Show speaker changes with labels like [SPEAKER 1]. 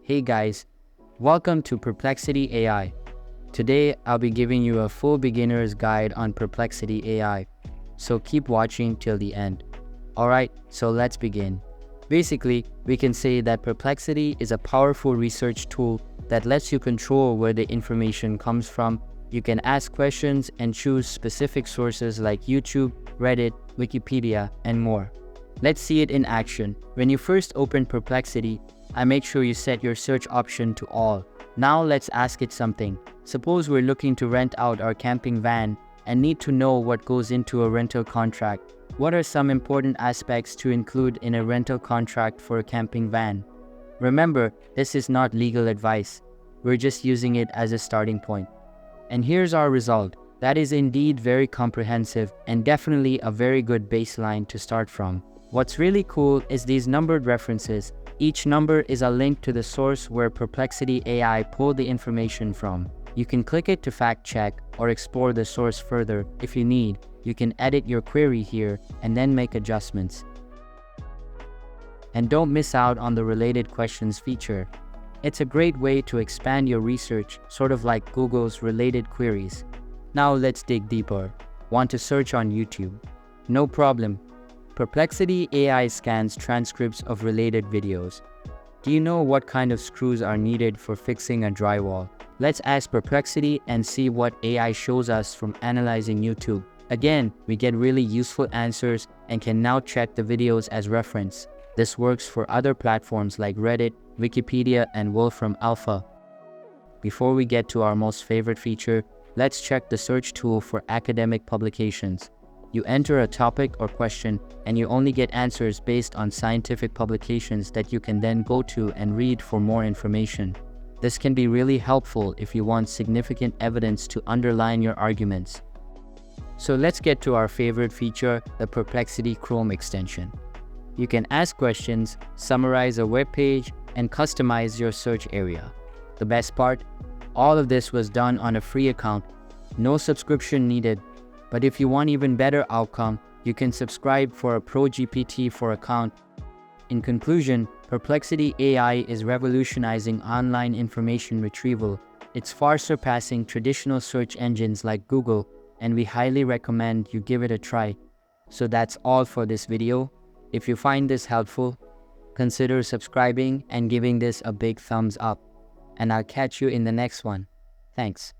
[SPEAKER 1] Hey guys, welcome to Perplexity AI. Today I'll be giving you a full beginner's guide on Perplexity AI, so keep watching till the end. Alright, so let's begin. Basically, we can say that Perplexity is a powerful research tool that lets you control where the information comes from. You can ask questions and choose specific sources like YouTube, Reddit, Wikipedia, and more. Let's see it in action. When you first open Perplexity, I make sure you set your search option to all. Now let's ask it something. Suppose we're looking to rent out our camping van and need to know what goes into a rental contract. What are some important aspects to include in a rental contract for a camping van? Remember, this is not legal advice. We're just using it as a starting point. And here's our result. That is indeed very comprehensive and definitely a very good baseline to start from. What's really cool is these numbered references. Each number is a link to the source where Perplexity AI pulled the information from. You can click it to fact check or explore the source further. If you need, you can edit your query here and then make adjustments. And don't miss out on the related questions feature. It's a great way to expand your research, sort of like Google's related queries. Now let's dig deeper. Want to search on YouTube? No problem. Perplexity AI scans transcripts of related videos. Do you know what kind of screws are needed for fixing a drywall? Let's ask Perplexity and see what AI shows us from analyzing YouTube. Again, we get really useful answers and can now check the videos as reference. This works for other platforms like Reddit, Wikipedia, and Wolfram Alpha. Before we get to our most favorite feature, let's check the search tool for academic publications. You enter a topic or question, and you only get answers based on scientific publications that you can then go to and read for more information. This can be really helpful if you want significant evidence to underline your arguments. So let's get to our favorite feature, the Perplexity Chrome extension. You can ask questions, summarize a web page, and customize your search area. The best part? All of this was done on a free account. No subscription needed. But if you want even better outcome, you can subscribe for a Pro GPT-4 account. In conclusion, Perplexity AI is revolutionizing online information retrieval. It's far surpassing traditional search engines like Google, and we highly recommend you give it a try. So that's all for this video. If you find this helpful, consider subscribing and giving this a big thumbs up. And I'll catch you in the next one. Thanks.